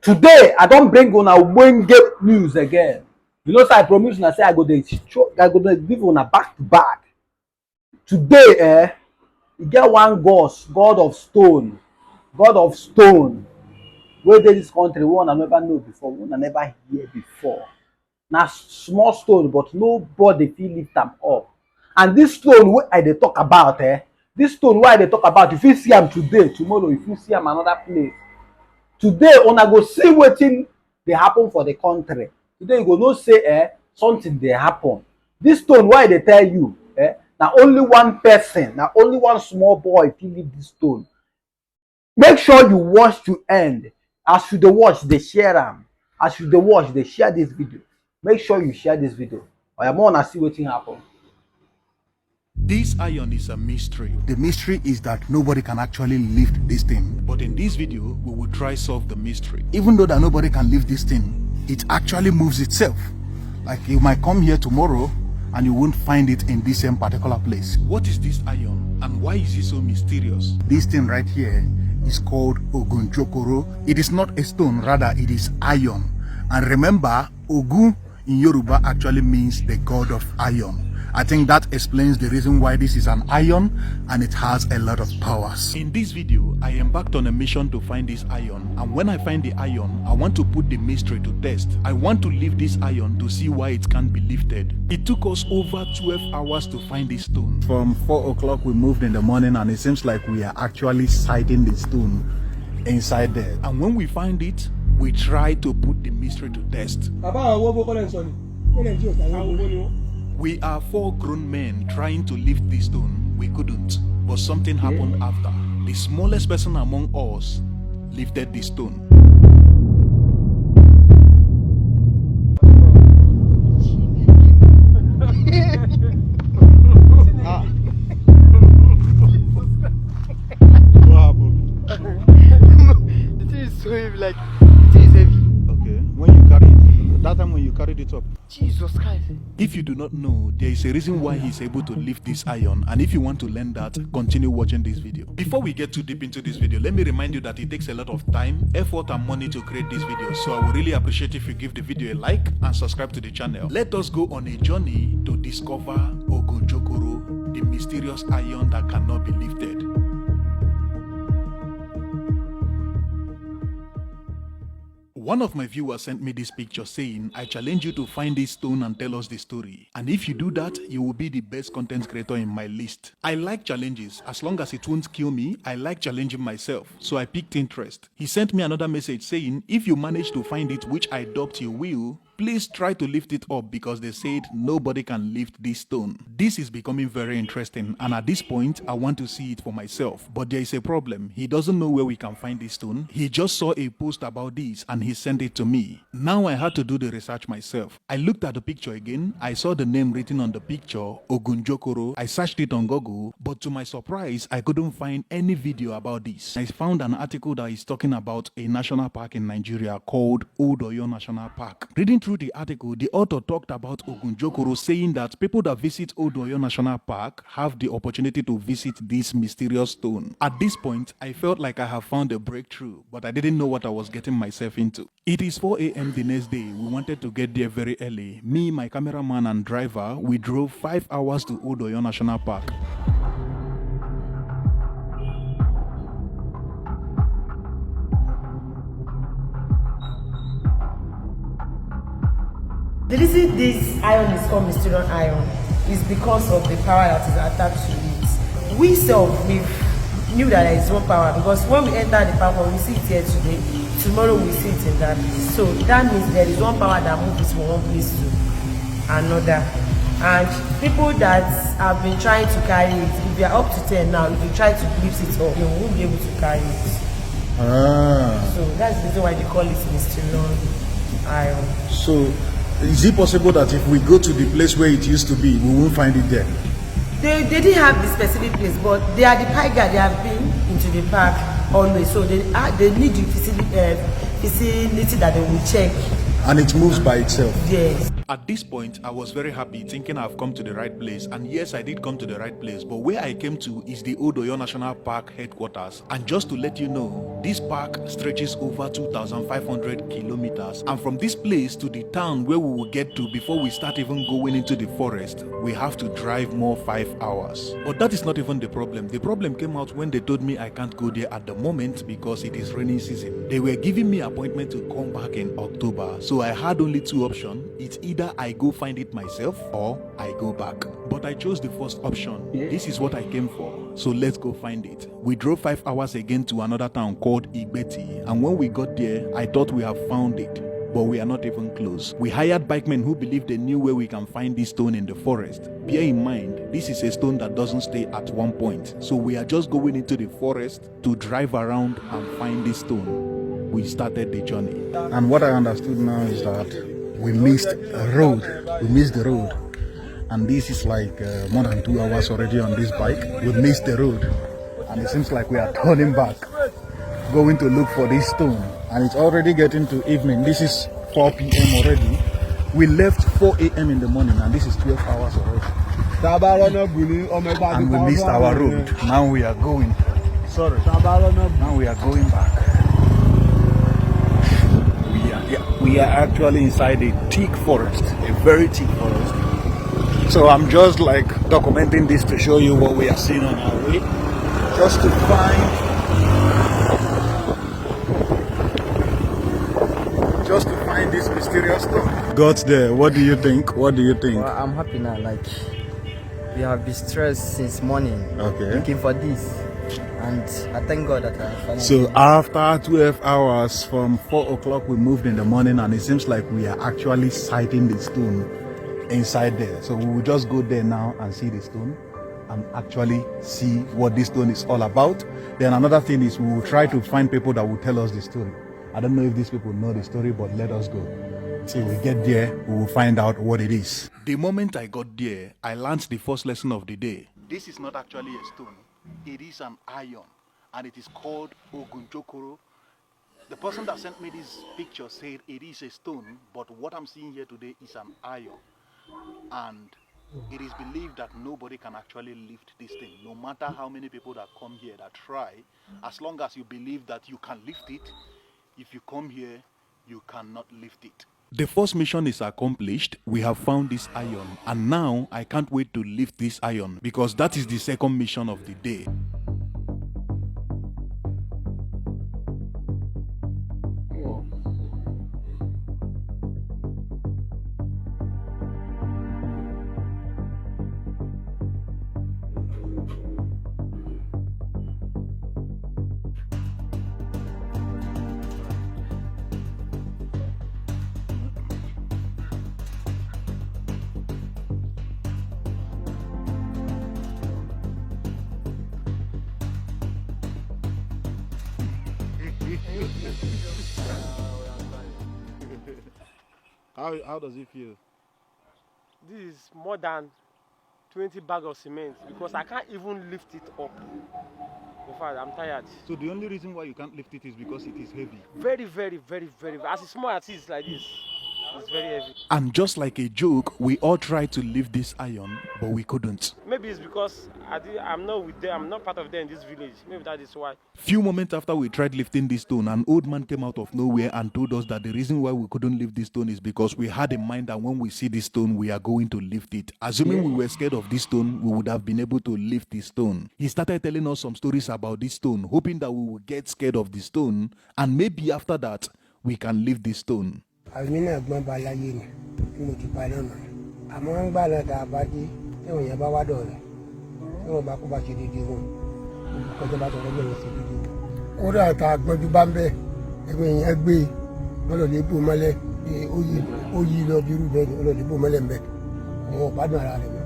Today I don't bring una ogbonge news again. You know, say I promise una say I go dey give una back to back. Today e get one god of stone wey dey dis country wey una never know before, wey una never hear before. Na small stone but nobody fit lift am up. And dis stone wey I dey talk about, dis stone wey I dey talk about, you fit see am today, tomorrow you fit see am another place. Today una go see wetin dey happen for the country. Today you go know say something dey happen. Dis stone wey I dey tell you, na only one person, na only one small boy fit lift dis stone. Make sure you watch to end. As you dey watch, dey share am. As you dey watch, dey share dis video. Make sure you share dis video. Oya, make una see wetin happen. This iron is a mystery. The mystery is that nobody can actually lift this thing. But in this video, we will try solve the mystery. Even though that nobody can lift this thing, it actually moves itself. Like you might come here tomorrow and you won't find it in this same particular place. What is this iron and why is it so mysterious? This thing right here is called Ogunjokoro. It is not a stone, rather it is iron. And remember, Ogun in Yoruba actually means the god of iron. I think that explains the reason why this is an iron and it has a lot of powers. In this video, I embarked on a mission to find this iron, and when I find the iron, I want to put the mystery to test. I want to lift this iron to see why it can't be lifted. It took us over 12 hours to find this stone. From 4 o'clock we moved in the morning and it seems like we are actually sighting the stone inside there. And when we find it, we try to put the mystery to test. We are 4 grown men trying to lift this stone. We couldn't, but something happened after. The smallest person among us lifted the stone. What happened? The thing is so heavy, like it is heavy. Okay, when you carried it, that time when you carried it up. Jesus Christ. If you do not know, there is a reason why he's able to lift this iron, and if you want to learn that, continue watching this video. Before we get too deep into this video, let me remind you that it takes a lot of time, effort and money to create this video, so I would really appreciate if you give the video a like and subscribe to the channel. Let us go on a journey to discover Ogunjokoro, the mysterious iron that cannot be lifted. One of my viewers sent me this picture saying, I challenge you to find this stone and tell us the story. And if you do that, you will be the best content creator in my list. I like challenges. As long as it won't kill me, I like challenging myself. So I picked interest. He sent me another message saying, if you manage to find it, which I doubt you will, please try to lift it up because they said nobody can lift this stone. This is becoming very interesting, and at this point, I want to see it for myself. But there is a problem. He doesn't know where we can find this stone. He just saw a post about this and he sent it to me. Now I had to do the research myself. I looked at the picture again. I saw the name written on the picture, Ogunjokoro. I searched it on Google, but to my surprise, I couldn't find any video about this. I found an article that is talking about a national park in Nigeria called Old Oyo National Park. Reading through the article, the author talked about Ogunjokoro, saying that people that visit Old Oyo National Park have the opportunity to visit this mysterious stone. At this point, I felt like I have found a breakthrough, but I didn't know what I was getting myself into. It is 4 a.m. the next day. We wanted to get there very early. Me, my cameraman and driver, we drove 5 hours to Old Oyo National Park. The reason this iron is called mysterious iron is because of the power that is attached to it. We knew that there is one power because when we enter the park, when we see it here today, tomorrow we see it in that place. So that means there is one power that moves from one place to another. And people that have been trying to carry it, if you are up to 10 now, if you try to lift it up, you won't be able to carry it. So that's the reason why they call it mysterious iron. So is it possible that if we go to the place where it used to be, we won't find it there? They didn't have the specific place, but they are the park guard. They have been into the park always, so they need the facility that they will check. And it moves by itself? Yes. At this point, I was very happy thinking I've come to the right place, and yes, I did come to the right place, but where I came to is the Old Oyo National Park headquarters. And just to let you know, this park stretches over 2,500 kilometers, and from this place to the town where we will get to before we start even going into the forest, we have to drive more 5 hours. But that is not even the problem. The problem came out when they told me I can't go there at the moment because it is rainy season. They were giving me an appointment to come back in October, so I had only two options. It's either I go find it myself or I go back. But I chose the first option. This is what I came for, so let's go find it. We drove 5 hours again to another town called Igbeti, and when we got there, I thought we have found it. But we are not even close. We hired bikemen who believe they knew where we can find this stone in the forest. Bear in mind, this is a stone that doesn't stay at one point. So we are just going into the forest to drive around and find this stone. We started the journey. And what I understood now is that we missed a road. We missed the road. And this is like more than 2 hours already on this bike. We missed the road. And it seems like we are turning back, going to look for this stone. And it's already getting to evening. This is 4 p.m. already. We left 4 a.m. in the morning, and this is 12 hours already. And we missed our road. Now we are going. Sorry. Now we are going back. We are actually inside a thick forest, a very thick forest. So I'm just like documenting this to show you what we are seeing on our way, just to find this mysterious stone. Got there. What do you think? What do you think? Well, I'm happy now. Like, we have been stressed since morning. Okay. Looking for this. And I thank God that I finally. So after 12 hours from 4 o'clock, we moved in the morning, and it seems like we are actually sighting the stone inside there. So we will just go there now and see the stone and actually see what this stone is all about. Then another thing is we will try to find people that will tell us the story. I don't know if these people know the story, but let us go. Till we get there, we will find out what it is. The moment I got there, I learned the first lesson of the day. This is not actually a stone. It is an iron, and it is called Ogunjokoro. The person that sent me this picture said it is a stone, but what I'm seeing here today is an iron. And it is believed that nobody can actually lift this thing. No matter how many people that come here that try, as long as you believe that you can lift it, if you come here, you cannot lift it. The first mission is accomplished. We have found this iron, and now I can't wait to lift this iron because that is the second mission of the day. How does it feel? This is more than 20 bags of cement because I can't even lift it up. In fact, I'm tired. So the only reason why you can't lift it is because it is heavy. Very, very, very, very. As small as it is like this, it's very heavy. And just like a joke, we all tried to lift this iron, but we couldn't. Maybe it's because I'm not with them. I'm not part of them in this village. Maybe that is why. Few moments after we tried lifting this stone, an old man came out of nowhere and told us that the reason why we couldn't lift this stone is because we had in mind that when we see this stone, we are going to lift it. Assuming we were scared of this stone, we would have been able to lift this stone. He started telling us some stories about this stone, hoping that we would get scared of the stone, and maybe after that, we can lift this stone. àmì náà gbọ́n ba láyé ni tí mo ti pa náà nù àmọ́ ń gbà náà tá a bá dé tí òun yẹn bá wá dọ̀ rẹ̀ tí wọ́n bá kó bá ṣe déédéé wọn kọjá bá tọ̀rọ̀ bẹ̀rẹ̀ ṣe déédéé wọn. kódà tá a gbọ́njú bá ń bẹ̀ ẹgbẹ́ yẹn gbé wọ́n lọ lè bò mọ́lẹ̀ ó yí lọ bí irú bẹ́ẹ̀ ni wọ́n lọ lè bò mọ́lẹ̀ ń bẹ̀ òun ò gbádùn ara rẹ̀ mọ́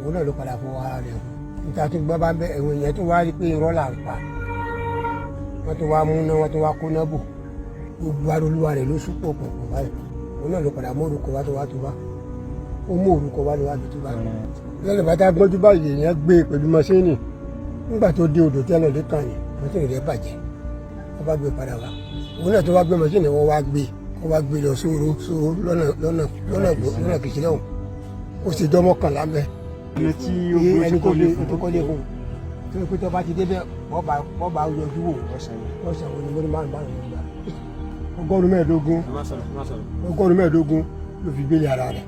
òun náà ló padà fọwọ́ ara rẹ̀ níta tó gbọ́n bá ń bẹ̀ ẹ̀wọ̀n yẹn tó wá rí pé irọ́ là ń pa wọ́n tó wá mú náà wọ́n tó wá kó náà bò gbogbo arólúwa rẹ̀ ló súpọ̀ pọ̀pọ̀ báyìí òun náà ló padà mú orúkọ wá tó wá tó wá ó mú orúkọ wá ló wá tó wá. lẹ́nu bàtà gbọ́njú báyìí èèyàn gbé pẹ̀lú mọ́ṣíìnì nígbà tó dé odò tẹ́lẹ̀ lẹ́kàn ní mọ́ṣíìnì rẹ̀ bàjẹ́ wọ́n bá gbé padà wá òun náà tó wá gbé mọ́ṣíìnì wọ́n wá gbé wọ́n wá gbé lọ sóòrò lọ́nà kìkì náà ó sì dánmọ́kànlá mẹ́. ẹni tó kọ́lé fún un tó ń pẹ́ tó bá ti débẹ̀ wọ́n bá yọjú wò lọ́sàn wo ni mo ní márùn-ún gbà ọgọ́rùn-ún mẹ́ẹ̀ẹ́dógún ló fi gbélé ara rẹ̀.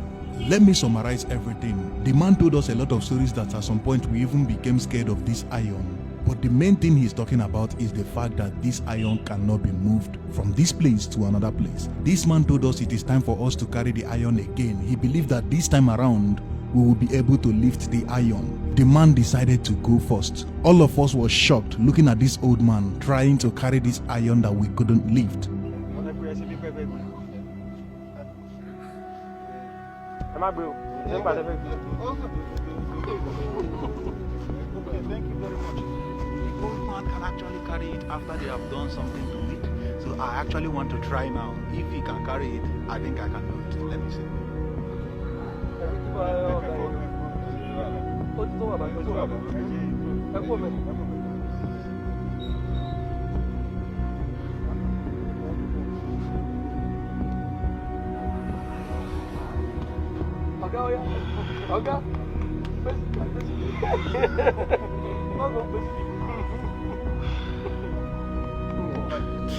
Let me summarize everything. The man told us a lot of stories that at some point we even became scared of this iron. But the main thing he's talking about is the fact that this iron cannot be moved from this place to another place. This man told us it is time for us to carry the iron again. He believed that this time around, we will be able to lift the iron. The man decided to go first. All of us were shocked looking at this old man trying to carry this iron that we couldn't lift. Okay, thank you very much. The old man can actually carry it after they have done something to it. So I actually want to try now. If he can carry it, I think I can do it. Let me see.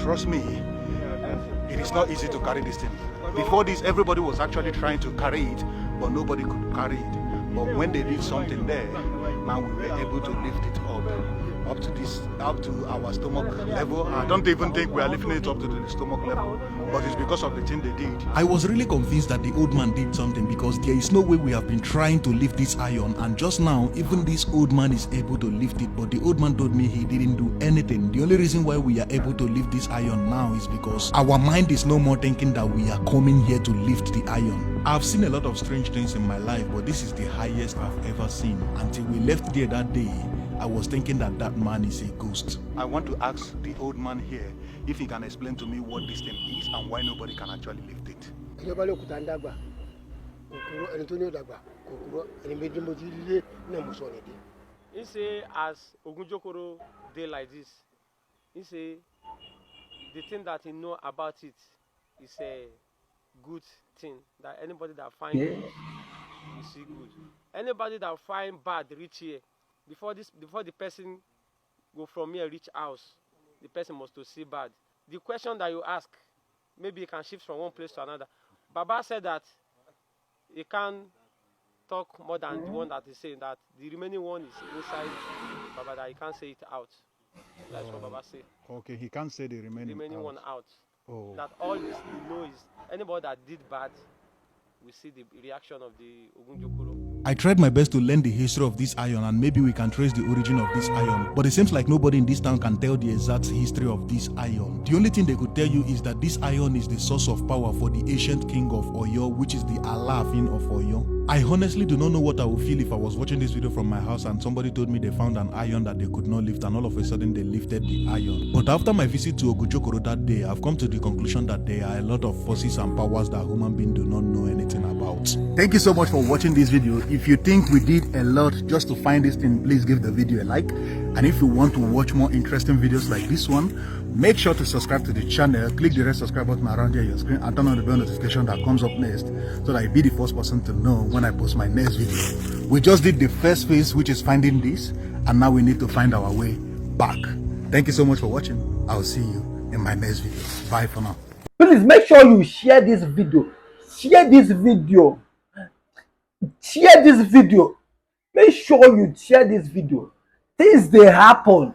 Trust me, it is not easy to carry this thing. Before this, everybody was actually trying to carry it, but nobody could carry it. But when they did something there, now we were able to lift it up to our stomach level. I don't even think we are lifting it up to the stomach level, but it's because of the thing they did. I was really convinced that the old man did something because there is no way we have been trying to lift this iron, and just now even this old man is able to lift it, but the old man told me he didn't do anything. The only reason why we are able to lift this iron now is because our mind is no more thinking that we are coming here to lift the iron. I've seen a lot of strange things in my life, but this is the highest I've ever seen. Until we left there that day, I was thinking that that man is a ghost. I want to ask the old man here if he can explain to me what this thing is and why nobody can actually lift it. He say as Ogunjokoro dey like this, he say the thing that he know about it is a good thing, that anybody that find good, you see good. Anybody that find bad reach here, before the person go from here reach house, the person must to see bad. The question that you ask, maybe you can shift from one place to another. Baba said that he can't talk more than the one that is saying, that the remaining one is inside Baba, that he can't say it out. That's what Baba say. Okay, he can't say the remaining one out. Oh. That all you know is anybody that did bad, we see the reaction of the Ogunjokoro. I tried my best to learn the history of this iron and maybe we can trace the origin of this iron, but it seems like nobody in this town can tell the exact history of this iron. The only thing they could tell you is that this iron is the source of power for the ancient king of Oyo, which is the Alaafin of Oyo. I honestly do not know what I would feel if I was watching this video from my house and somebody told me they found an iron that they could not lift and all of a sudden they lifted the iron. But after my visit to Ogunjokoro that day, I've come to the conclusion that there are a lot of forces and powers that human beings do not know anything about. Thank you so much for watching this video. If you think we did a lot just to find this thing, please give the video a like. And if you want to watch more interesting videos like this one, make sure to subscribe to the channel, click the red subscribe button around here on your screen and turn on the bell notification that comes up next so that you'll be the first person to know when I post my next video. We just did the first phase, which is finding this, and now we need to find our way back. Thank you so much for watching. I'll see you in my next video. Bye for now. Please make sure you share this video. Share this video. Share this video. Make sure you share this video. Things they happen.